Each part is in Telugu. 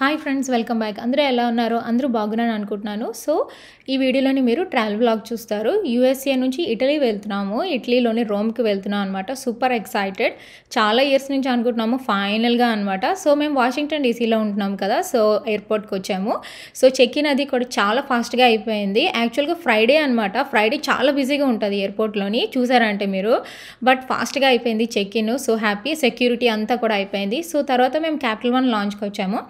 Hi friends, welcome back. అందరూ ఎలా ఉన్నారు? అందరూ బాగున్నారని అనుకుంటున్నాను. సో ఈ వీడియోలోని మీరు ట్రావెల్ వ్లాగ్ చూస్తారు. యూఎస్ఏ నుంచి ఇటలీ వెళ్తున్నాము. ఇటలీలోని రోమ్కి వెళ్తున్నాం అనమాట. Super excited. చాలా ఇయర్స్ నుంచి అనుకుంటున్నాము ఫైనల్గా అనమాట. సో మేము వాషింగ్టన్ డీసీలో ఉంటున్నాం కదా, సో ఎయిర్పోర్ట్కి వచ్చాము. సో చెక్ ఇన్ అది కూడా చాలా ఫాస్ట్గా అయిపోయింది. యాక్చువల్గా ఫ్రైడే అనమాట. ఫ్రైడే చాలా బిజీగా ఉంటుంది ఎయిర్పోర్ట్లోని, చూసారంటే మీరు. బట్ ఫాస్ట్గా అయిపోయింది check in. So happy. Security అంతా కూడా అయిపోయింది. సో తర్వాత మేము క్యాపిటల్ వన్ లాంచ్కి వచ్చాము.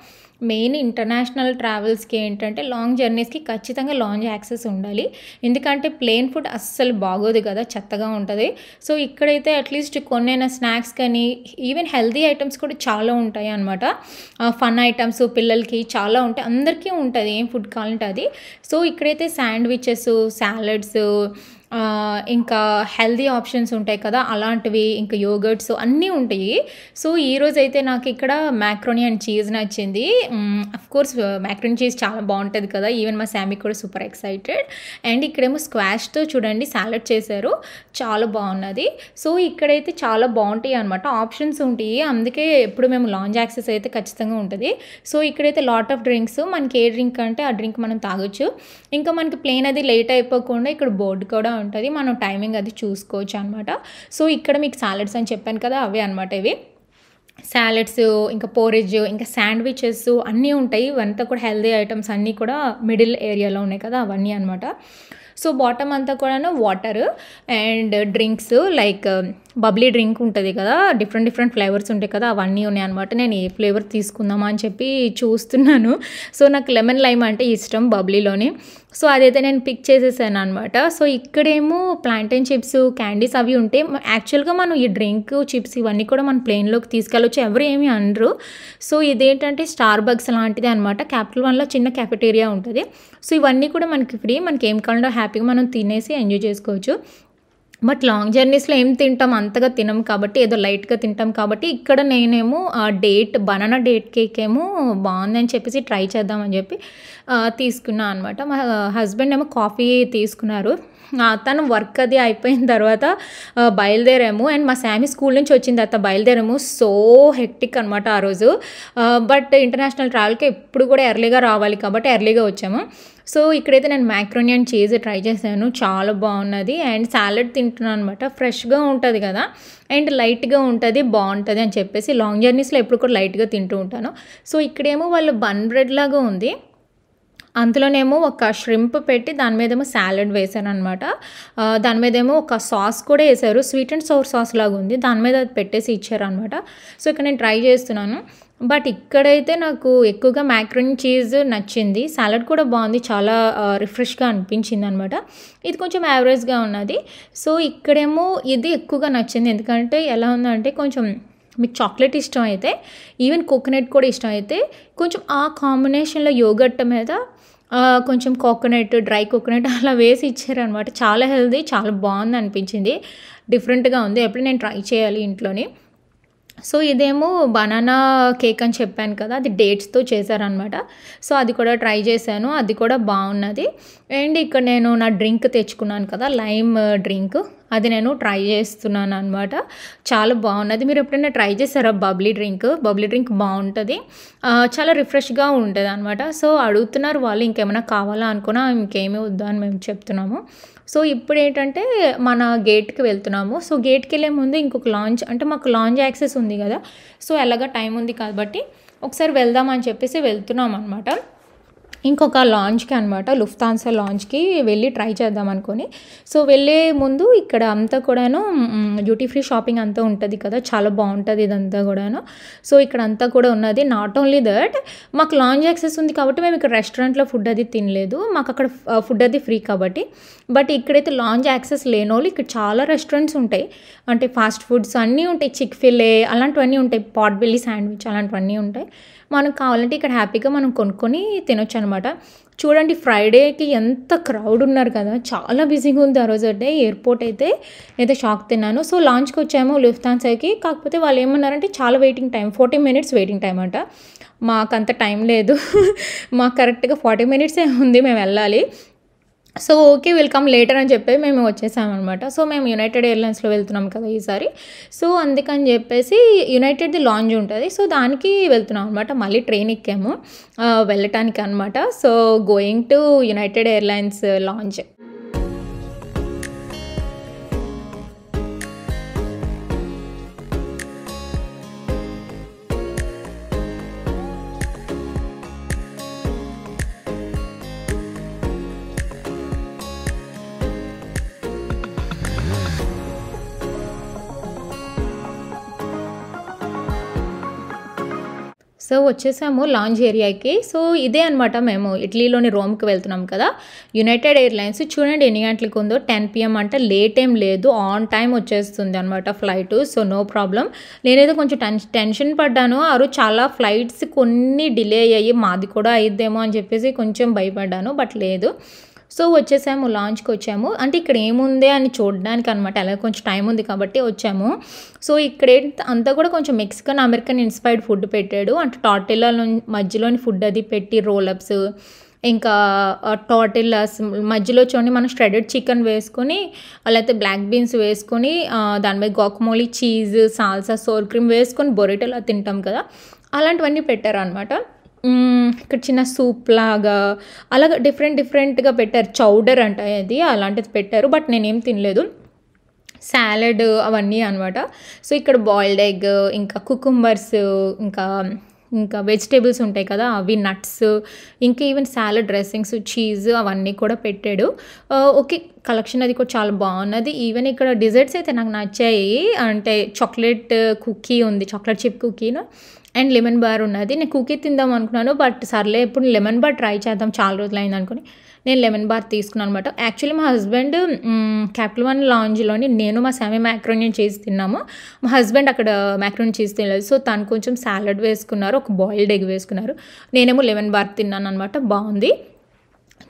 మెయిన్ ఇంటర్నేషనల్ ట్రావెల్స్కి ఏంటంటే లాంగ్ జర్నీస్కి ఖచ్చితంగా లాంజ్ యాక్సెస్ ఉండాలి. ఎందుకంటే ప్లేన్ ఫుడ్ అస్సలు బాగోదు కదా, చెత్తగా ఉంటుంది. సో ఇక్కడైతే అట్లీస్ట్ కొన్నైనా స్నాక్స్ కానీ ఈవెన్ హెల్తీ ఐటమ్స్ కూడా చాలా ఉంటాయి అనమాట. ఫన్ ఐటమ్స్ పిల్లలకి చాలా ఉంటాయి, అందరికీ ఉంటుంది, ఏం ఫుడ్ కావాలంటే అది. సో ఇక్కడైతే శాండ్విచెస్, సాలడ్స్, ఇంకా హెల్దీ ఆప్షన్స్ ఉంటాయి కదా, అలాంటివి, ఇంకా యోగర్ట్స్ అన్నీ ఉంటాయి. సో ఈరోజు అయితే నాకు ఇక్కడ మ్యాక్రోనీ అండ్ చీజ్ నచ్చింది. అఫ్కోర్స్ మ్యాక్రోనీ చీజ్ చాలా బాగుంటుంది కదా, ఈవెన్ మా శామీ కూడా సూపర్ ఎక్సైటెడ్. అండ్ ఇక్కడేమో స్క్వాష్తో చూడండి సాలడ్ చేశారు, చాలా బాగున్నది. సో ఇక్కడైతే చాలా బాగుంటాయి అనమాట, ఆప్షన్స్ ఉంటాయి. అందుకే ఎప్పుడు మేము లాంజ్ యాక్సెస్ అయితే ఖచ్చితంగా ఉంటుంది. సో ఇక్కడైతే లాట్ ఆఫ్ డ్రింక్స్, మనకి ఏ డ్రింక్ అంటే ఆ డ్రింక్ మనం తాగొచ్చు. ఇంకా మనకి ప్లేన్ అది లేట్ అయిపోకుండా ఇక్కడ బోర్డు కూడా ఉంటుంది, మనం టైమింగ్ అది చూసుకోవచ్చు అనమాట. సో ఇక్కడ మీకు సాలడ్స్ అని చెప్పాను కదా, అవే అనమాట ఇవి. సాలడ్స్, ఇంకా పోరేజ్, ఇంకా శాండ్విచెస్ అన్నీ ఉంటాయి. ఇవంతా కూడా హెల్దీ ఐటమ్స్ అన్నీ కూడా మిడిల్ ఏరియాలో ఉన్నాయి కదా, అవన్నీ అనమాట. సో బాటమ్ అంతా కూడా water and drinks, like bubbly drink ఉంటుంది కదా, డిఫరెంట్ ఫ్లేవర్స్ ఉంటాయి కదా, అవన్నీ ఉన్నాయి అనమాట. నేను ఏ ఫ్లేవర్ తీసుకుందామా అని చెప్పి చూస్తున్నాను. సో నాకు లెమన్ లైమ్ అంటే ఇష్టం బబ్లీలోని. సో అదైతే నేను పిక్ చేసేసాను అనమాట. సో ఇక్కడేమో ప్లాంటైన్ చిప్స్, క్యాండీస్ అవి ఉంటాయి. యాక్చువల్గా మనం ఈ డ్రింక్, చిప్స్ ఇవన్నీ కూడా మనం ప్లేన్లోకి తీసుకెళ్ళొచ్చు, ఎవరు ఏమీ అనరు. సో ఇదేంటంటే స్టార్ బగ్స్ లాంటిది అనమాట. క్యాపిటల్ వన్లో చిన్న క్యాఫెటేరియా ఉంటుంది. సో ఇవన్నీ కూడా మనకి ఫ్రీ, మనకి ఏం కావాలో హ్యాపీగా మనం తినేసి ఎంజాయ్ చేసుకోవచ్చు. బట్ లాంగ్ జర్నీస్లో ఏం తింటాం, అంతగా తినం కాబట్టి, ఏదో లైట్గా తింటాం కాబట్టి, ఇక్కడ నేనేమో బనానా డేట్ కేక్ ఏమో బాగుందని చెప్పేసి ట్రై చేద్దామని చెప్పి తీసుకున్నాను అనమాట. మా హస్బెండ్ ఏమో కాఫీ తీసుకున్నారు. తను వర్క్ అది అయిపోయిన తర్వాత బయలుదేరాము. అండ్ మా శామీ స్కూల్ నుంచి వచ్చిన తర్వాత బయలుదేరాము. సో హెక్టిక్ అనమాట ఆ రోజు. బట్ ఇంటర్నేషనల్ ట్రావెల్కి ఎప్పుడు కూడా ఎర్లీగా రావాలి కాబట్టి ఎర్లీగా వచ్చాము. సో ఇక్కడైతే నేను మ్యాక్రోనీ అండ్ చీజ్ ట్రై చేశాను, చాలా బాగున్నది. అండ్ సాలడ్ తింటున్నాను అనమాట, ఫ్రెష్గా ఉంటుంది కదా అండ్ లైట్గా ఉంటుంది, బాగుంటుంది అని చెప్పేసి లాంగ్ జర్నీస్లో ఎప్పుడు కూడా లైట్గా తింటూ ఉంటాను. సో ఇక్కడేమో వాళ్ళు బన్ బ్రెడ్ లాగా ఉంది, అందులోనేమో ఒక ష్రింప్ పెట్టి దాని మీదేమో సాలడ్ వేసాను అనమాట. దాని మీదేమో ఒక సాస్ కూడా వేసారు, స్వీట్ అండ్ సౌర్ సాస్ లాగా ఉంది, దాని మీద అది పెట్టేసి ఇచ్చారు అనమాట. సో ఇక్కడ నేను ట్రై చేస్తున్నాను. బట్ ఇక్కడైతే నాకు ఎక్కువగా మ్యాక్రోనీ చీజ్ నచ్చింది, సాలడ్ కూడా బాగుంది, చాలా రిఫ్రెష్గా అనిపించింది అనమాట. ఇది కొంచెం యావరేజ్గా ఉన్నది. సో ఇక్కడేమో ఇది ఎక్కువగా నచ్చింది, ఎందుకంటే ఎలా ఉందంటే కొంచెం మీకు చాక్లెట్ ఇష్టం అయితే, ఈవెన్ కోకోనట్ కూడా ఇష్టం అయితే, కొంచెం ఆ కాంబినేషన్లో యోగర్ట్ మీద కొంచెం కోకోనట్, డ్రై కోకోనట్ అలా వేసి ఇచ్చారనమాట. చాలా హెల్దీ, చాలా బాగుంది అనిపించింది, డిఫరెంట్గా ఉంది. ఎప్పుడు నేను ట్రై చేయాలి ఇంట్లోని. సో ఇదేమో బనానా కేక్ అని చెప్పాను కదా, అది డేట్స్తో చేశారనమాట. సో అది కూడా ట్రై చేశాను, అది కూడా బాగున్నది. అండ్ ఇక్కడ నేను నా డ్రింక్ తెచ్చుకున్నాను కదా, లైమ్ డ్రింక్, అది నేను ట్రై చేస్తున్నాను అనమాట. చాలా బాగున్నది. మీరు ఎప్పుడైనా ట్రై చేశారా బబ్లీ డ్రింక్ బాగుంటుంది, చాలా రిఫ్రెష్గా ఉంటుంది అనమాట. సో అడుగుతున్నారు వాళ్ళు ఇంకేమైనా కావాలా అనుకున్నా, ఇంకేమీ వద్దా అని మేము చెప్తున్నాము. సో ఇప్పుడు ఏంటంటే మన గేట్కి వెళ్తున్నాము. సో గేట్కి వెళ్ళే ముందు ఇంకొక లాంచ్, అంటే మాకు లాంచ్ యాక్సెస్ ఉంది కదా, సో ఎలాగ టైం ఉంది కాబట్టి ఒకసారి వెళ్దామని చెప్పేసి వెళ్తున్నాం అనమాట. ఇంకొక లాంచ్కి అనమాట, లుఫ్తాన్సా లాంచ్కి వెళ్ళి ట్రై చేద్దాం అనుకొని. సో వెళ్ళే ముందు ఇక్కడ అంతా కూడాను డ్యూటీ ఫ్రీ షాపింగ్ అంతా ఉంటుంది కదా, చాలా బాగుంటుంది ఇదంతా కూడాను. సో ఇక్కడ అంతా కూడా ఉన్నది. నాట్ ఓన్లీ దట్, మాకు లాంచ్ యాక్సెస్ ఉంది కాబట్టి మేము ఇక్కడ రెస్టారెంట్లో ఫుడ్ అది తినలేదు, మాకు అక్కడ ఫుడ్ అది ఫ్రీ కాబట్టి. బట్ ఇక్కడైతే లాంచ్ యాక్సెస్ లేని వాళ్ళు ఇక్కడ చాలా రెస్టారెంట్స్ ఉంటాయి, అంటే ఫాస్ట్ ఫుడ్స్ అన్నీ ఉంటాయి, చిక్-ఫిల్-ఏ అలాంటివన్నీ ఉంటాయి, పాట్ బెల్లీ శాండ్విచ్ అలాంటివన్నీ ఉంటాయి. మనకు కావాలంటే ఇక్కడ హ్యాపీగా మనం కొనుక్కొని తినొచ్చు అనమాట. చూడండి ఫ్రైడేకి ఎంత క్రౌడ్ ఉన్నారు కదా, చాలా బిజీగా ఉంది ఆ రోజు అంటే ఎయిర్పోర్ట్ అయితే. నేనైతే షాక్ తిన్నాను. సో లాంచ్కి వచ్చాము లుఫ్తాన్సాకి, కాకపోతే వాళ్ళు ఏమన్నారంటే చాలా waiting time, 40 minutes waiting time అంట. మాకు అంత టైం లేదు, మాకు కరెక్ట్గా 40 minutes ఉంది మేము వెళ్ళాలి. So okay will come later అని చెప్పి మేము వచ్చేసామన్నమాట. సో మేము యునైటెడ్ ఎయిర్లైన్స్లో వెళ్తున్నాం కదా ఈసారి. సో అందుకని చెప్పేసి యునైటెడ్ది లాంజ్ ఉంటుంది. సో దానికి వెళ్తున్నాం అనమాట. మళ్ళీ ట్రైన్ ఎక్కాము వెళ్ళటానికి అనమాట. So going to United airlines lounge. So వచ్చేసాము లాంజ్ ఏరియాకి. సో ఇదే అనమాట, మేము ఇటలీలోని రోమ్కి వెళ్తున్నాం కదా. యునైటెడ్ ఎయిర్లైన్స్ చూడండి ఎన్ని గంటలకు ఉందో, 10 PM అంటే లేట్ ఏం లేదు, ఆన్ టైం వచ్చేస్తుంది అనమాట ఫ్లైట్. So no problem. నేనైతే కొంచెం టెన్షన్ పడ్డాను. ఆ రోజు చాలా ఫ్లైట్స్ కొన్ని డిలే అయ్యాయి, మాది కూడా అయిద్దేమో అని చెప్పేసి కొంచెం భయపడ్డాను, బట్ లేదు. సో వచ్చేసాము, లాంచ్కి వచ్చాము. అంటే ఇక్కడ ఏముంది అని చూడడానికి అనమాట, అలాగే కొంచెం టైం ఉంది కాబట్టి వచ్చాము. సో ఇక్కడ అంతా కూడా కొంచెం మెక్సికన్ అమెరికన్ ఇన్స్పైర్డ్ ఫుడ్ పెట్టాడు. అంటే టార్టిల్లా మధ్యలోని ఫుడ్ అది పెట్టి రోలప్స్, ఇంకా టార్టిల్లాస్ మధ్యలో చూడండి మనం ష్రెడెడ్ చికెన్ వేసుకొని, లేకపోతే బ్లాక్ బీన్స్ వేసుకొని దాని మీద guacamole cheese salsa sour cream వేసుకొని బొరిటోలా తింటాం కదా, అలాంటివన్నీ పెట్టారు అనమాట. ఇక్కడ చిన్న సూప్ లాగా అలాగ డిఫరెంట్గా పెట్టారు. చౌడర్ అంట అది, అలాంటిది పెట్టారు, బట్ నేనేం తినలేదు. సాలడ్ అవన్నీ అనమాట. సో ఇక్కడ బాయిల్డ్ ఎగ్, ఇంకా కుకుంబర్స్, ఇంకా వెజిటేబుల్స్ ఉంటాయి కదా అవి, నట్స్, ఇంకా ఈవెన్ సాలడ్ డ్రెస్సింగ్స్, చీజ్ అవన్నీ కూడా పెట్టాడు. ఓకే, కలెక్షన్ అది కూడా చాలా బాగున్నది. ఈవెన్ ఇక్కడ డిజర్ట్స్ అయితే నాకు నచ్చాయి. అంటే చాక్లెట్ కుకీ ఉంది, చాక్లెట్ చిప్ కుకీను, అండ్ లెమన్ బార్ ఉన్నది. నేను కుకీ తిందాం అనుకున్నాను, బట్ సర్లే ఇప్పుడు లెమన్ బార్ ట్రై చేద్దాం, చాలా రోజులు అయింది అనుకుని నేను లెమన్ బార్ తీసుకున్నాను అనమాట. యాక్చువల్లీ మా హస్బెండ్ క్యాపిటల్ వన్ లాంజ్లోని నేను మా సామి మ్యాక్రోనీ చేసి తిన్నాము. మా హస్బెండ్ అక్కడ మ్యాక్రోనీ చేసి తినలేదు. సో తను కొంచెం సాలడ్ వేసుకున్నారు, ఒక బాయిల్డ్ ఎగ్ వేసుకున్నారు, నేనేమో లెమన్ బార్ తిన్నాను అనమాట. బాగుంది,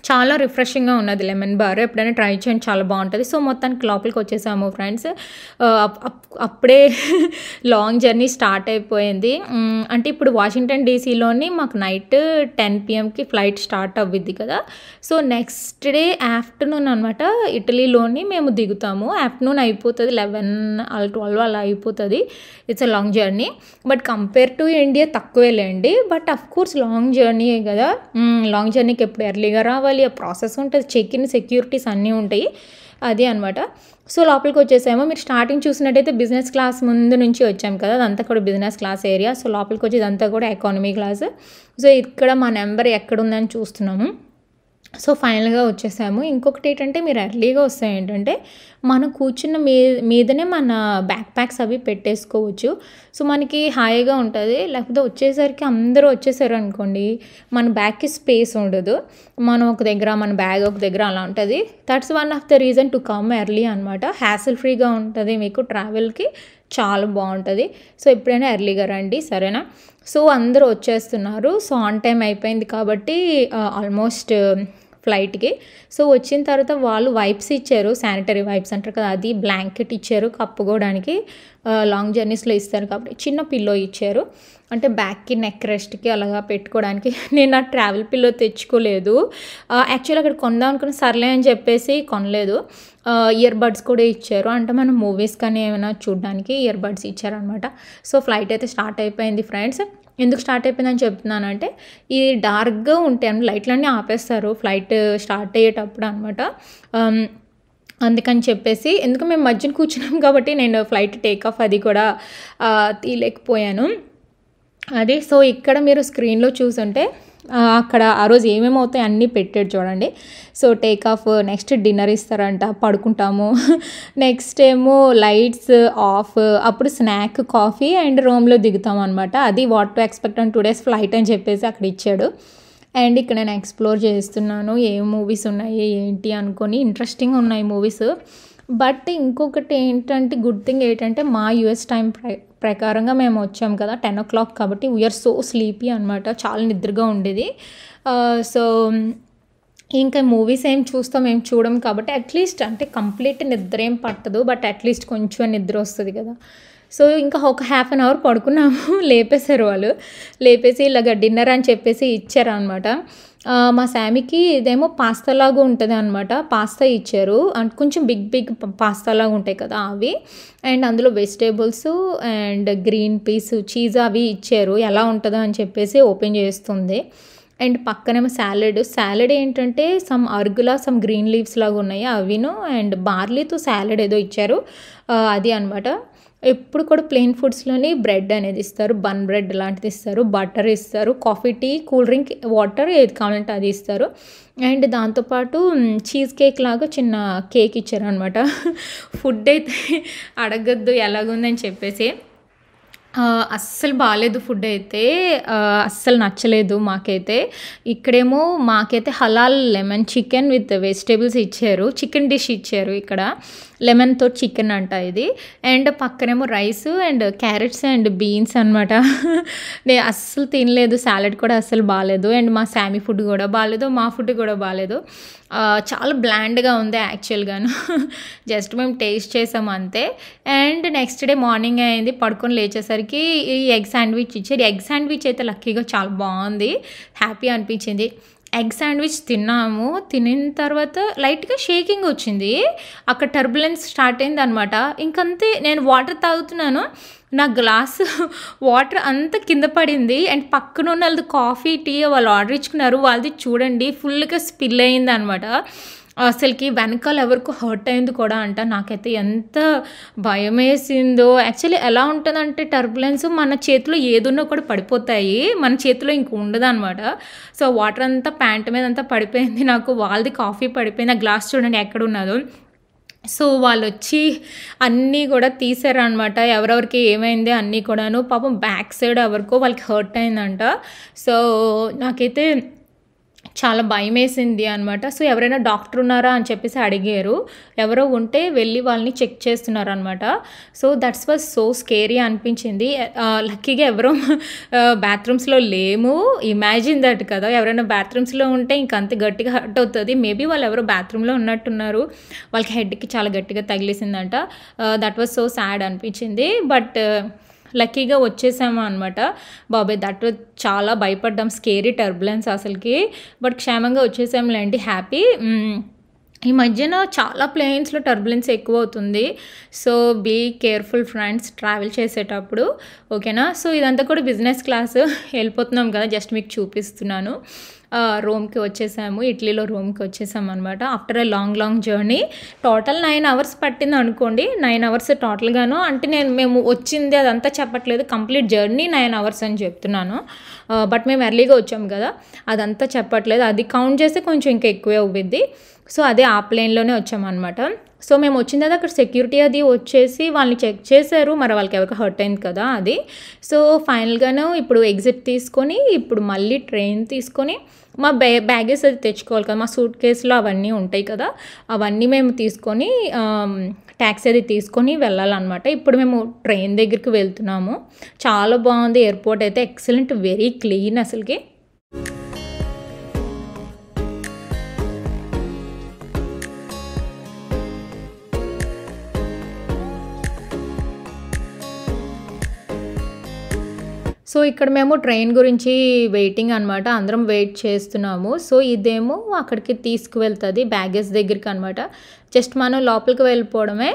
చాలా రిఫ్రెషింగ్గా ఉన్నది లెమన్ బార్. ఎప్పుడైనా ట్రై చేయండి, చాలా బాగుంటుంది. సో మొత్తానికి లోపలికి వచ్చేసాము ఫ్రెండ్స్. అప్పుడే లాంగ్ జర్నీ స్టార్ట్ అయిపోయింది. అంటే ఇప్పుడు వాషింగ్టన్ డీసీలోని మాకు నైట్ 10 PMకి ఫ్లైట్ స్టార్ట్ అవ్విద్ది కదా. సో నెక్స్ట్ డే ఆఫ్టర్నూన్ అనమాట ఇటలీలోని మేము దిగుతాము. ఆఫ్టర్నూన్ అయిపోతుంది, 11 అలా 12 అలా అయిపోతుంది. It's a long journey, but compare to India తక్కువేలేండి. బట్ అఫ్ కోర్స్ లాంగ్ జర్నీయే కదా, లాంగ్ జర్నీకి ఎప్పుడు ఎర్లీగా రావాలి, ఆ ప్రాసెస్ ఉంటుంది, చెక్ ఇన్ సెక్యూరిటీస్ అన్నీ ఉంటాయి, అది అనమాట. సో లోపలికి వచ్చేసాము. మీరు స్టార్టింగ్ చూసినట్టయితే బిజినెస్ క్లాస్ ముందు నుంచి వచ్చాము కదా, అదంతా కూడా బిజినెస్ క్లాస్ ఏరియా. సో లోపలికి వచ్చి ఇదంతా కూడా ఎకానమీ క్లాస్. సో ఇక్కడ మా నెంబర్ ఎక్కడుందని చూస్తున్నాము. సో ఫైనల్గా వచ్చేసాము. ఇంకొకటి ఏంటంటే మీరు ఎర్లీగా వస్తే ఏంటంటే మనం కూర్చున్న మీదనే మన బ్యాక్ ప్యాక్స్ అవి పెట్టేసుకోవచ్చు. సో మనకి హాయిగా ఉంటుంది. లేకపోతే వచ్చేసరికి అందరూ వచ్చేసారు అనుకోండి, మన బ్యాగ్కి స్పేస్ ఉండదు, మనం ఒక దగ్గర మన బ్యాగ్ ఒక దగ్గర అలా ఉంటుంది. That's one of the reason to come early అనమాట. హ్యాసిల్ ఫ్రీగా ఉంటుంది మీకు, ట్రావెల్కి చాలా బాగుంటుంది. సో ఎప్పుడైనా ఎర్లీగా రండి, సరేనా. సో అందరూ వచ్చేస్తున్నారు. సో ఆన్ టైం అయిపోయింది కాబట్టి ఆల్మోస్ట్ ఫ్లైట్కి. సో వచ్చిన తర్వాత వాళ్ళు వైప్స్ ఇచ్చారు, శానిటరీ వైప్స్ అంటారు కదా, అది బ్లాంకెట్ ఇచ్చారు కప్పుకోవడానికి. లాంగ్ జర్నీస్లో ఇస్తారు కాబట్టి చిన్న పిల్లో ఇచ్చారు, అంటే బ్యాక్కి నెక్ రెస్ట్కి అలాగా పెట్టుకోవడానికి. నేను ఆ ట్రావెల్ పిల్లో తెచ్చుకోలేదు. యాక్చువల్లీ అక్కడ కొందాం అనుకుని సర్లే అని చెప్పేసి కొనలేదు. ఇయర్ బడ్స్ కూడా ఇచ్చారు, అంటే మనం మూవీస్ కానీ ఏమైనా చూడడానికి ఇయర్ బడ్స్ ఇచ్చారనమాట. సో ఫ్లైట్ అయితే స్టార్ట్ అయిపోయింది ఫ్రెండ్స్. ఎందుకు స్టార్ట్ అయిపోయిందని చెప్తున్నానంటే ఈ డార్క్గా ఉంటాయి లైట్లన్నీ ఆపేస్తారు ఫ్లైట్ స్టార్ట్ అయ్యేటప్పుడు అనమాట. అందుకని చెప్పేసి, ఎందుకు మేము మధ్యన కూర్చున్నాం కాబట్టి నేను ఫ్లైట్ టేక్ ఆఫ్ అది కూడా తీయలేకపోయాను అది. సో ఇక్కడ మీరు స్క్రీన్లో చూసుంటే అక్కడ ఆ రోజు ఏమేమి అవుతాయి అన్నీ పెట్టాడు చూడండి. So take off, next dinner ఇస్తారంట, పడుకుంటాము, నెక్స్ట్ ఏమో లైట్స్ ఆఫ్, అప్పుడు స్నాక్, కాఫీ అండ్ రూమ్లో దిగుతాం అనమాట. అది what to expect on 2 days flight అని చెప్పేసి అక్కడ ఇచ్చాడు. అండ్ ఇక్కడ నేను ఎక్స్ప్లోర్ చేస్తున్నాను ఏం మూవీస్ ఉన్నాయి ఏంటి అనుకొని. ఇంట్రెస్టింగ్ ఉన్నాయి మూవీస్. బట్ ఇంకొకటి ఏంటంటే గుడ్ థింగ్ ఏంటంటే మా యూఎస్ టైం ప్రకారంగా మేము వచ్చాం కదా 10 o'clock కాబట్టి వీఆర్ సో స్లీపీ అనమాట, చాలా నిద్రగా ఉండేది. సో ఇంకా మూవీస్ ఏం చూడం కాబట్టి అట్లీస్ట్ అంటే కంప్లీట్ నిద్ర ఏం పట్టదు, బట్ అట్లీస్ట్ కొంచెం నిద్ర వస్తుంది కదా. సో ఇంకా ఒక హాఫ్ అన్ అవర్ పడుకున్నాము. లేపేశారు వాళ్ళు. లేపేసి ఇలాగ డిన్నర్ అని చెప్పేసి ఇచ్చారనమాట. మా శామీకి ఇదేమో పాస్తా లాగా ఉంటుంది అనమాట. పాస్తా ఇచ్చారు అండ్ కొంచెం బిగ్ పాస్తా లాగా ఉంటాయి కదా అవి, అండ్ అందులో vegetables and green peas cheese అవి ఇచ్చారు. ఎలా ఉంటుందో అని చెప్పేసి ఓపెన్ చేస్తుంది. అండ్ పక్కనేమో సాలెడ్ ఏంటంటే సమ్ అరుగులా సమ్ గ్రీన్ లీవ్స్ లాగా ఉన్నాయి అవిను, అండ్ బార్లీతో సాలెడ్ ఏదో ఇచ్చారు, అది అనమాట. ఎప్పుడు కూడా ప్లెయిన్ ఫుడ్స్లోని బ్రెడ్ అనేది ఇస్తారు, బన్ బ్రెడ్ లాంటిది ఇస్తారు, బటర్ ఇస్తారు, coffee, tea, cool drink, water ఏది కావాలంటే అది ఇస్తారు. అండ్ దాంతోపాటు చీజ్ కేక్ లాగా చిన్న కేక్ ఇచ్చారనమాట. ఫుడ్ అయితే అడగద్దు ఎలాగుందని చెప్పేసి. అస్సలు బాలేదు ఫుడ్ అయితే, అస్సలు నచ్చలేదు మాకైతే. ఇక్కడేమో మాకైతే హలాల్ లెమన్ చికెన్ విత్ వెజిటేబుల్స్ ఇచ్చారు, చికెన్ డిష్ ఇచ్చారు ఇక్కడ, లెమన్తో చికెన్ అంట ఇది. అండ్ పక్కనేమో rice and carrots and beans అనమాట. నేను అస్సలు తినలేదు, సాలెడ్ కూడా అస్సలు బాగాలేదు. అండ్ మా శామీ ఫుడ్ కూడా బాగాలేదు, మా ఫుడ్ కూడా బాగాలేదు. చాలా బ్లాండ్గా ఉంది యాక్చువల్గాను. జస్ట్ మేము టేస్ట్ చేసాము అంతే. అండ్ నెక్స్ట్ డే మార్నింగ్ అయింది, పడుకొని లేచేసరికి ఈ ఎగ్ శాండ్విచ్ ఇచ్చారు. ఎగ్ శాండ్విచ్ అయితే లక్కీగా చాలా బాగుంది, హ్యాపీ అనిపించింది. ఎగ్ శాండ్విచ్ తిన్నాము. తినిన తర్వాత లైట్గా షేకింగ్ వచ్చింది, అక్కడ టర్బులెన్స్ స్టార్ట్ అయింది అనమాట. ఇంకంతే, నేను వాటర్ తాగుతున్నాను, నా గ్లాసు వాటర్ అంతా కింద పడింది. అండ్ పక్కన ఉన్న వాళ్ళది కాఫీ, టీ వాళ్ళు ఆర్డర్ ఇచ్చుకున్నారు, వాళ్ళది చూడండి ఫుల్గా స్పిల్ అయింది అనమాట. అసలుకి వెనకాల ఎవరికో హర్ట్ అయింది కూడా అంట. నాకైతే ఎంత భయం వేసిందో. యాక్చువల్లీ ఎలా ఉంటుందంటే టర్బులెన్స్ మన చేతిలో ఏదున్నా కూడా పడిపోతాయి, మన చేతిలో ఇంక ఉండదు అనమాట. సో వాటర్ అంతా ప్యాంట్ మీద అంతా పడిపోయింది నాకు, వాళ్ళది కాఫీ పడిపోయింది. ఆ గ్లాస్ చూడండి ఎక్కడ ఉన్నదో. సో వాళ్ళు వచ్చి అన్నీ కూడా తీసారనమాట, ఎవరెవరికి ఏమైంది అన్నీ కూడాను. పాపం బ్యాక్ సైడ్ ఎవరికో వాళ్ళకి హర్ట్ అయిందంట. సో నాకైతే చాలా భయం వేసింది అనమాట. సో ఎవరైనా డాక్టర్ ఉన్నారా అని చెప్పేసి అడిగారు, ఎవరో ఉంటే వెళ్ళి వాళ్ళని చెక్ చేస్తున్నారు అనమాట. So that's was so scary అనిపించింది. లక్కీగా ఎవరో బాత్రూమ్స్లో లేము. ఇమాజిన్ దట్ కదా, ఎవరైనా బాత్రూమ్స్లో ఉంటే ఇంకంత గట్టిగా హర్ట్ అవుతుంది. మేబీ వాళ్ళు ఎవరో బాత్రూంలో ఉన్నట్టున్నారు, వాళ్ళకి హెడ్కి చాలా గట్టిగా తగిలేసిందంట. దట్ వాజ్ సో సాడ్ అనిపించింది. బట్ లక్కీగా వచ్చేసాము అనమాట. బాబాయ్ దట్ చాలా భయపడ్డాం, స్కేరీ టర్బులెన్స్ అసలుకి. బట్ క్షేమంగా వచ్చేసాములేండి, హ్యాపీ. ఈ మధ్యన చాలా ప్లేన్స్లో టర్బులెన్స్ ఎక్కువ అవుతుంది. So be careful friends travel చేసేటప్పుడు, ఓకేనా. సో ఇదంతా కూడా బిజినెస్ క్లాస్, వెళ్ళిపోతున్నాం కదా, జస్ట్ మీకు చూపిస్తున్నాను. రోమ్కి వచ్చేసాము, ఇటలీలో రోమ్కి వచ్చేసాము అనమాట. After a long journey, total 9 hours పట్టింది అనుకోండి. 9 అవర్స్ టోటల్గాను, అంటే మేము వచ్చింది అదంతా చెప్పట్లేదు, కంప్లీట్ జర్నీ 9 అవర్స్ అని చెప్తున్నాను. బట్ మేము ఎర్లీగా వచ్చాము కదా, అదంతా చెప్పట్లేదు, అది కౌంట్ చేస్తే కొంచెం ఇంకా ఎక్కువే అవుద్ది. సో అదే ఆ ప్లేన్లోనే వచ్చామన్నమాట. సో మేము వచ్చిన తర్వాత అక్కడ సెక్యూరిటీ అది వచ్చేసి వాళ్ళని చెక్ చేశారు, మరి వాళ్ళకి ఎవరికి హర్ట్ అయింది కదా అది. సో ఫైనల్గాను ఇప్పుడు ఎగ్జిట్ తీసుకొని, ఇప్పుడు మళ్ళీ ట్రైన్ తీసుకొని మా బ్యాగేజ్ అది తెచ్చుకోవాలి కదా, మా సూట్ కేసులో అవన్నీ ఉంటాయి కదా, అవన్నీ మేము తీసుకొని ట్యాక్సీ అది తీసుకొని వెళ్ళాలన్నమాట. ఇప్పుడు మేము ట్రైన్ దగ్గరికి వెళ్తున్నాము. చాలా బాగుంది ఎయిర్పోర్ట్ అయితే, ఎక్సలెంట్, వెరీ క్లీన్ అసలుకి. సో ఇక్కడ మేము ట్రైన్ గురించి వెయిటింగ్ అనమాట, అందరం వెయిట్ చేస్తున్నాము. సో ఇదేమో అక్కడికి తీసుకువెళ్తుంది బ్యాగేజ్ దగ్గరికి అనమాట. జస్ట్ మనం లోపలికి వెళ్ళిపోవడమే,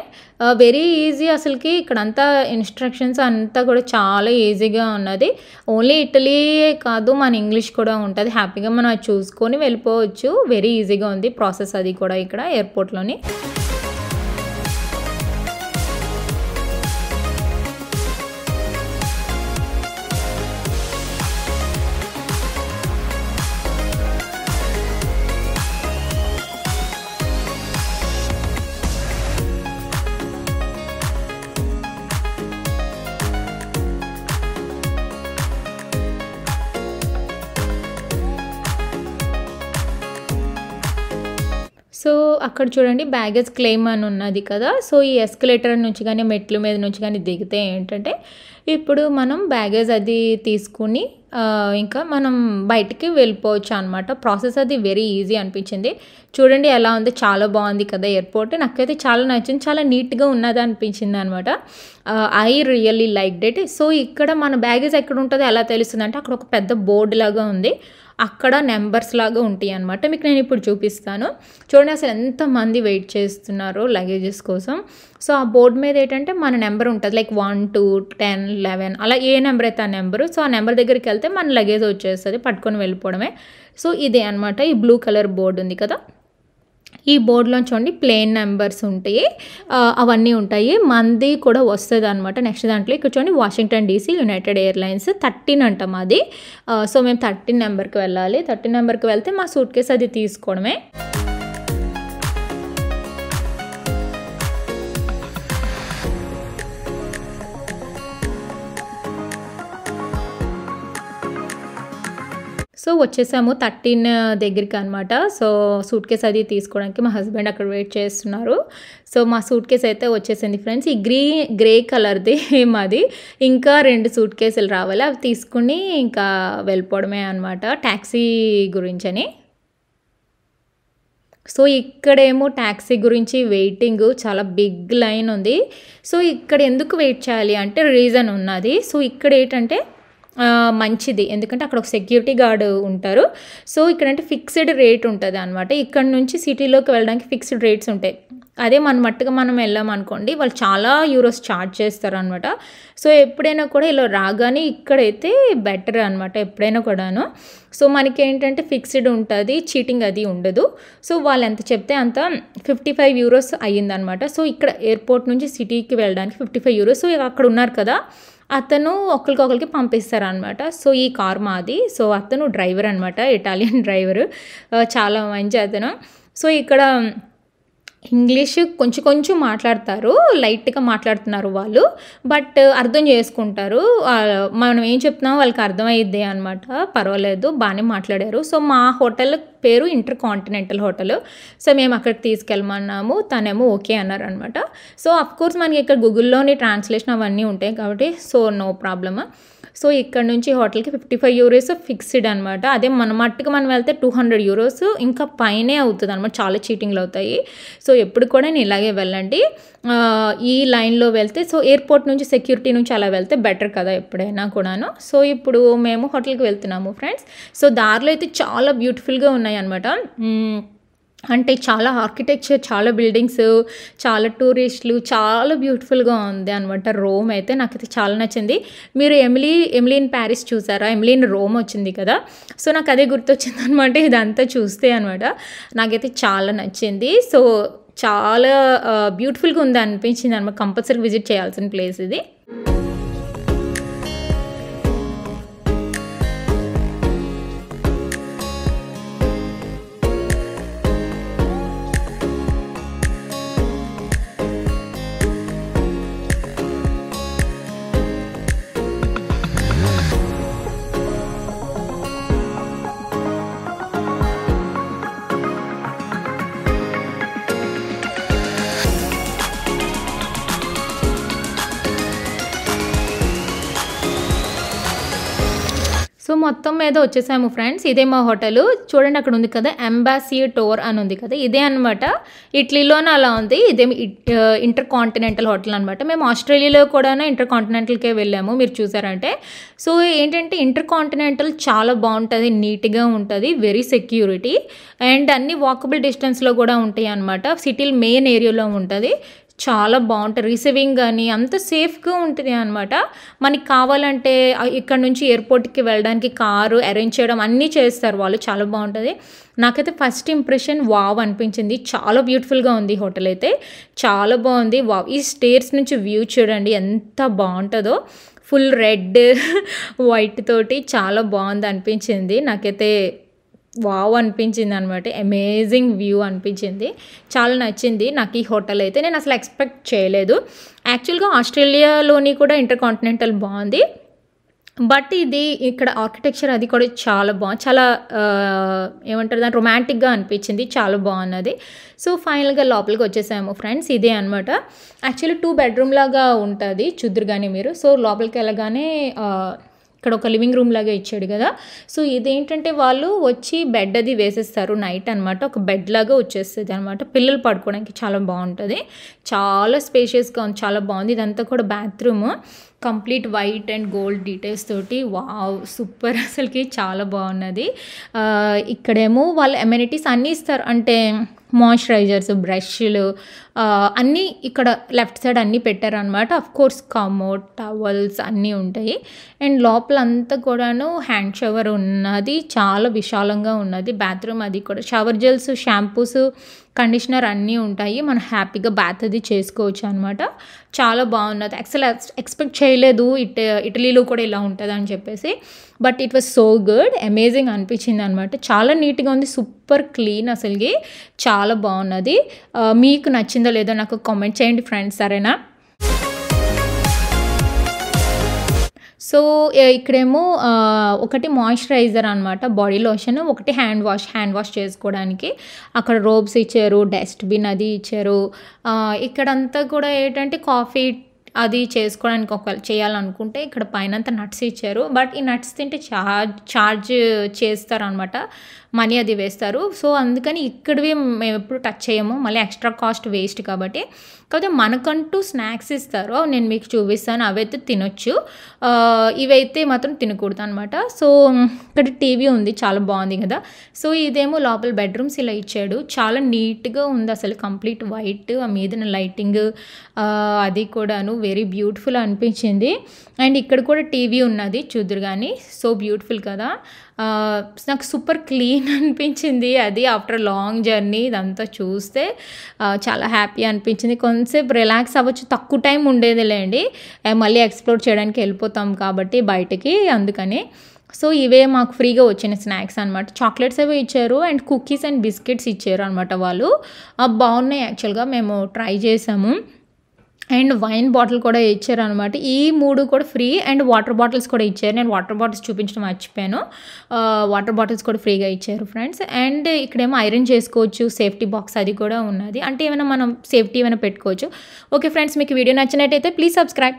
వెరీ ఈజీ అసలుకి. ఇక్కడంతా ఇన్స్ట్రక్షన్స్ అంతా కూడా చాలా ఈజీగా ఉన్నది. ఓన్లీ ఇటలీయే కాదు, మన ఇంగ్లీష్ కూడా ఉంటుంది, హ్యాపీగా మనం అది చూసుకొని వెళ్ళిపోవచ్చు. వెరీ ఈజీగా ఉంది ప్రాసెస్ అది కూడా ఇక్కడ ఎయిర్పోర్ట్లోని. సో అక్కడ చూడండి బ్యాగేజ్ క్లెయిమ్ అని ఉన్నది కదా. సో ఈ ఎస్కలేటర్ నుంచి కానీ మెట్ల మీద నుంచి కానీ దిగితే ఏంటంటే ఇప్పుడు మనం బ్యాగేజ్ అది తీసుకుని ఇంకా మనం బయటికి వెళ్ళిపోవచ్చు అనమాట. ప్రాసెస్ అది వెరీ ఈజీ అనిపించింది. చూడండి ఎలా ఉంది, చాలా బాగుంది కదా ఎయిర్పోర్ట్. నాకైతే చాలా నచ్చింది, చాలా నీట్గా ఉన్నది అనిపించింది అనమాట. I really liked it. So ఇక్కడ మన బ్యాగేజ్ ఎక్కడ ఉంటుందో ఎలా తెలుస్తుంది అంటే, అక్కడ ఒక పెద్ద బోర్డు లాగా ఉంది, అక్కడ నెంబర్స్ లాగా ఉంటాయి అనమాట. మీకు నేను ఇప్పుడు చూపిస్తాను. చూడండి అసలు ఎంతమంది వెయిట్ చేస్తున్నారో లగేజెస్ కోసం. సో ఆ బోర్డు మీద ఏంటంటే మన నెంబర్ ఉంటుంది, లైక్ 1 2 10 11 అలా ఏ నెంబర్ అయితే ఆ నెంబరు. సో ఆ నెంబర్ దగ్గరికి వెళ్తే మన లగేజ్ వచ్చేస్తుంది, పట్టుకొని వెళ్ళిపోవడమే. సో ఇదే అనమాట, ఈ బ్లూ కలర్ బోర్డు ఉంది కదా, ఈ బోర్డులో చూడండి ప్లేన్ నెంబర్స్ ఉంటాయి, అవన్నీ ఉంటాయి. మంది కూడా వస్తుంది అనమాట నెక్స్ట్ దాంట్లో. ఇక్కడ చూడండి వాషింగ్టన్ డీసీ యునైటెడ్ ఎయిర్లైన్స్ 13 అంటాం అది. సో మేము 13 నెంబర్కి వెళ్ళాలి. 13 నెంబర్కి వెళ్తే మా సూట్ కేస్ అది తీసుకోవడమే. సో వచ్చేసాము 13 దగ్గరికి అనమాట. సో సూట్ కేస్ అది తీసుకోవడానికి మా హస్బెండ్ అక్కడ వెయిట్ చేస్తున్నారు. సో మా సూట్ కేస్ అయితే వచ్చేసింది ఫ్రెండ్స్. ఈ గ్రే కలర్ది మాది. ఇంకా 2 సూట్ కేసులు రావాలి, అవి తీసుకుని ఇంకా వెళ్ళిపోవడమే అనమాట, ట్యాక్సీ గురించని. సో ఇక్కడేమో ట్యాక్సీ గురించి వెయిటింగ్, చాలా బిగ్ లైన్ ఉంది. సో ఇక్కడ ఎందుకు వెయిట్ చేయాలి అంటే రీజన్ ఉన్నది. సో ఇక్కడ ఏంటంటే మంచిది, ఎందుకంటే అక్కడ ఒక సెక్యూరిటీ గార్డ్ ఉంటారు. సో ఇక్కడంటే ఫిక్స్డ్ రేట్ ఉంటుంది అనమాట. ఇక్కడ నుంచి సిటీలోకి వెళ్ళడానికి ఫిక్స్డ్ రేట్స్ ఉంటాయి. అదే మన మట్టుగా మనం వెళ్ళామనుకోండి, వాళ్ళు చాలా యూరోస్ ఛార్జ్ చేస్తారు అనమాట. సో ఎప్పుడైనా కూడా ఇలా రాగానే ఇక్కడైతే బెటర్ అనమాట, ఎప్పుడైనా కూడాను. సో మనకి ఏంటంటే ఫిక్స్డ్ ఉంటుంది, చీటింగ్ అది ఉండదు. సో వాళ్ళు ఎంత చెప్తే అంత 55 యూరోస్ అయ్యిందనమాట. సో ఇక్కడ ఎయిర్పోర్ట్ నుంచి సిటీకి వెళ్ళడానికి 55 యూరోస్. సో అక్కడ ఉన్నారు కదా, అతను ఒకరికి పంపిస్తారనమాట. సో ఈ కార్ మాది. సో అతను డ్రైవర్ అనమాట, ఇటాలియన్ డ్రైవరు, చాలా మంచి అతను. సో ఇక్కడ ఇంగ్లీష్ కొంచెం మాట్లాడతారు, లైట్గా మాట్లాడుతున్నారు వాళ్ళు, బట్ అర్థం చేసుకుంటారు. మనం ఏం చెప్తున్నామో వాళ్ళకి అర్థమయ్యిద్ది అనమాట, పర్వాలేదు, బాగానే మాట్లాడారు. సో మా హోటల్ పేరు ఇంటర్ కాంటినెంటల్ హోటల్. సో మేము అక్కడికి తీసుకెళ్ళమన్నాము, తనేమో ఓకే అన్నారు అనమాట. సో అఫ్కోర్స్ మనకి ఇక్కడ గూగుల్లోని ట్రాన్స్లేషన్ అవన్నీ ఉంటాయి కాబట్టి సో నో ప్రాబ్లమ్. సో ఇక్కడ నుంచి హోటల్కి 55 యూరోస్ ఫిక్స్డ్ అనమాట. అదే మన మట్టుకు మనం వెళ్తే 200 యూరోస్ ఇంకా పైనే అవుతుంది అనమాట, చాలా చీటింగ్లు అవుతాయి. సో ఎప్పుడు కూడా నేను ఇలాగే వెళ్ళండి, ఈ లైన్లో వెళ్తే. సో ఎయిర్పోర్ట్ నుంచి సెక్యూరిటీ నుంచి అలా వెళ్తే బెటర్ కదా ఎప్పుడైనా కూడాను. సో ఇప్పుడు మేము హోటల్కి వెళ్తున్నాము ఫ్రెండ్స్. సో దారిలో అయితే చాలా బ్యూటిఫుల్గా ఉన్నాయి అనమాట. అంటే చాలా ఆర్కిటెక్చర్, చాలా బిల్డింగ్స్, చాలా టూరిస్టులు, చాలా బ్యూటిఫుల్గా ఉంది అనమాట. రోమ్ అయితే నాకైతే చాలా నచ్చింది. మీరు ఎమిలీ ఇన్ ప్యారిస్ చూసారా? ఎమిలీ ఇన్ రోమ్ వచ్చింది కదా, సో నాకు అదే గుర్తొచ్చింది అనమాట ఇదంతా చూస్తే అనమాట. నాకైతే చాలా నచ్చింది. సో చాలా బ్యూటిఫుల్గా ఉంది అనిపించింది అనమాట. కంపల్సరీ విజిట్ చేయాల్సిన ప్లేస్ ఇది. సో మొత్తం మీద వచ్చేసాము ఫ్రెండ్స్. ఇదే మా హోటల్. చూడండి అక్కడ ఉంది కదా ఎంబాసీ టోర్ అని ఉంది కదా, ఇదే అనమాట. ఇటలీలోనే అలా ఉంది. ఇదే ఇంటర్ కాంటినెంటల్ హోటల్ అనమాట. మేము ఆస్ట్రేలియాలో కూడా ఇంటర్ కాంటినెంటల్కే వెళ్ళాము, మీరు చూసారంటే. సో ఏంటంటే ఇంటర్ కాంటినెంటల్ చాలా బాగుంటుంది, నీట్గా ఉంటుంది, వెరీ సెక్యూరిటీ, అండ్ అన్ని వాకబుల్ డిస్టెన్స్లో కూడా ఉంటాయి అనమాట. సిటీ మెయిన్ ఏరియాలో ఉంటుంది, చాలా బాగుంటుంది. రిసీవింగ్ కానీ అంత సేఫ్గా ఉంటుంది అనమాట. మనకి కావాలంటే ఇక్కడ నుంచి ఎయిర్పోర్ట్కి వెళ్ళడానికి కారు అరేంజ్ చేయడం అన్నీ చేస్తారు వాళ్ళు, చాలా బాగుంటుంది. నాకైతే ఫస్ట్ ఇంప్రెషన్ వావ్ అనిపించింది, చాలా బ్యూటిఫుల్గా ఉంది హోటల్ అయితే, చాలా బాగుంది. వావ్, ఈ స్టేర్స్ నుంచి వ్యూ చూడండి ఎంత బాగుంటుందో, ఫుల్ రెడ్ వైట్ తోటి చాలా బాగుంది అనిపించింది. నాకైతే వావ్ అనిపించింది అనమాట, అమేజింగ్ వ్యూ అనిపించింది, చాలా నచ్చింది నాకు ఈ హోటల్ అయితే. నేను అసలు ఎక్స్పెక్ట్ చేయలేదు. యాక్చువల్గా ఆస్ట్రేలియాలోని కూడా ఇంటర్ కాంటినెంటల్ బాగుంది, బట్ ఇది ఇక్కడ ఆర్కిటెక్చర్ అది కూడా చాలా బాగుంది, చాలా ఏమంటారు దాన్ని రొమాంటిక్గా అనిపించింది, చాలా బాగున్నది. సో ఫైనల్గా లోపలికి వచ్చేసాము ఫ్రెండ్స్. ఇదే అనమాట. యాక్చువల్లీ 2 బెడ్రూమ్ లాగా ఉంటుంది, చూద్దరు కానీ మీరు. సో లోపలికి వెళ్ళగానే ఇక్కడ ఒక లివింగ్ రూమ్ లాగా ఇచ్చాడు కదా. సో ఇదేంటంటే వాళ్ళు వచ్చి బెడ్ అది వేసేస్తారు నైట్ అనమాట. ఒక బెడ్ లాగా వచ్చేస్తుంది అనమాట. పిల్లలు పడుకోవడానికి చాలా బాగుంటుంది. చాలా స్పేషియస్గా ఉంది, చాలా బాగుంది. ఇదంతా కూడా bathroom, complete white and gold details తోటి. వావ్ సూపర్, అసలుకి చాలా బాగున్నది. ఇక్కడేమో వాళ్ళు అమెనిటీస్ అన్నీ ఇస్తారు, అంటే మాయిశ్చరైజర్స్, బ్రష్లు అన్నీ ఇక్కడ లెఫ్ట్ సైడ్ అన్నీ పెట్టారనమాట. అఫ్ కోర్స్ కమోడ్, టవల్స్ అన్నీ ఉంటాయి. అండ్ లోపల అంతా కూడాను హ్యాండ్ షవర్ ఉన్నది, చాలా విశాలంగా ఉన్నది బాత్రూమ్. అది కూడా షవర్ జెల్స్, షాంపూస్, కండిషనర్ అన్నీ ఉంటాయి. మనం హ్యాపీగా బాత్ అది చేసుకోవచ్చు అనమాట. చాలా బాగున్నది. ఎక్స్పెక్ట్ చేయలేదు ఇటలీలో కూడా ఇలా ఉంటుంది అని చెప్పేసి. But it was so good, amazing అనిపించింది అనమాట. చాలా నీట్గా ఉంది, సూపర్ క్లీన్, అసలుకి చాలా బాగున్నది. మీకు నచ్చిందో లేదో నాకు కామెంట్ చేయండి ఫ్రెండ్స్, సరేనా? సో ఇక్కడేమో ఒకటి మాయిశ్చరైజర్ అనమాట, బాడీ లోషన్, ఒకటి హ్యాండ్ వాష్ చేసుకోవడానికి. అక్కడ రోబ్స్ ఇచ్చారు, డస్ట్బిన్ అది ఇచ్చారు. ఇక్కడంతా కూడా ఏంటంటే కాఫీ అది చేసుకోవడానికి ఒకవేళ చేయాలనుకుంటే ఇక్కడ పైనంతా నట్స్ ఇచ్చారు. బట్ ఈ నట్స్ తింటే చార్జ్ చేస్తారనమాట, మనీ అది వేస్తారు. సో అందుకని ఇక్కడివి మేము ఎప్పుడు టచ్ చేయము, మళ్ళీ ఎక్స్ట్రా కాస్ట్ వేస్ట్ కాబట్టి. కాకపోతే మనకంటూ స్నాక్స్ ఇస్తారు, నేను మీకు చూపిస్తాను, అవైతే తినొచ్చు. ఇవైతే మాత్రం తినకూడదు అనమాట. సో ఇక్కడ టీవీ ఉంది, చాలా బాగుంది కదా. సో ఇదేమో లోపల బెడ్రూమ్స్ ఇలా ఇచ్చాడు, చాలా నీట్గా ఉంది అసలు, కంప్లీట్ వైట్, ఆ మీదన లైటింగ్ అది కూడాను వెరీ బ్యూటిఫుల్ అనిపించింది. అండ్ ఇక్కడ కూడా టీవీ ఉన్నది, చూద్దరు కానీ. సో బ్యూటిఫుల్ కదా. నాకు సూపర్ క్లీన్ అనిపించింది అది, ఆఫ్టర్ లాంగ్ జర్నీ ఇదంతా చూస్తే చాలా హ్యాపీ అనిపించింది. కొంతసేపు రిలాక్స్ అవ్వచ్చు, తక్కువ టైం ఉండేదిలేండి, మళ్ళీ ఎక్స్ప్లోర్ చేయడానికి వెళ్ళిపోతాం కాబట్టి బయటకి, అందుకని. సో ఇవే మాకు ఫ్రీగా వచ్చిన స్నాక్స్ అనమాట. చాక్లెట్స్ అవి ఇచ్చారు అండ్ కుకీస్ అండ్ బిస్కెట్స్ ఇచ్చారు అనమాట వాళ్ళు. బాగున్నాయి యాక్చువల్గా, మేము ట్రై చేసాము. అండ్ వైన్ బాటిల్ కూడా ఇచ్చారు అనమాట. ఈ 3 కూడా ఫ్రీ. అండ్ వాటర్ బాటిల్స్ కూడా ఇచ్చారు. నేను వాటర్ బాటిల్స్ చూపించడం మర్చిపోయాను, వాటర్ బాటిల్స్ కూడా ఫ్రీగా ఇచ్చారు ఫ్రెండ్స్. అండ్ ఇక్కడేమో ఐరన్ చేసుకోవచ్చు, సేఫ్టీ బాక్స్ అది కూడా ఉన్నది, అంటే ఏమైనా మనం సేఫ్టీ ఏమైనా పెట్టుకోవచ్చు. ఓకే ఫ్రెండ్స్, మీకు వీడియో నచ్చినట్టయితే ప్లీజ్ సబ్స్క్రైబ్.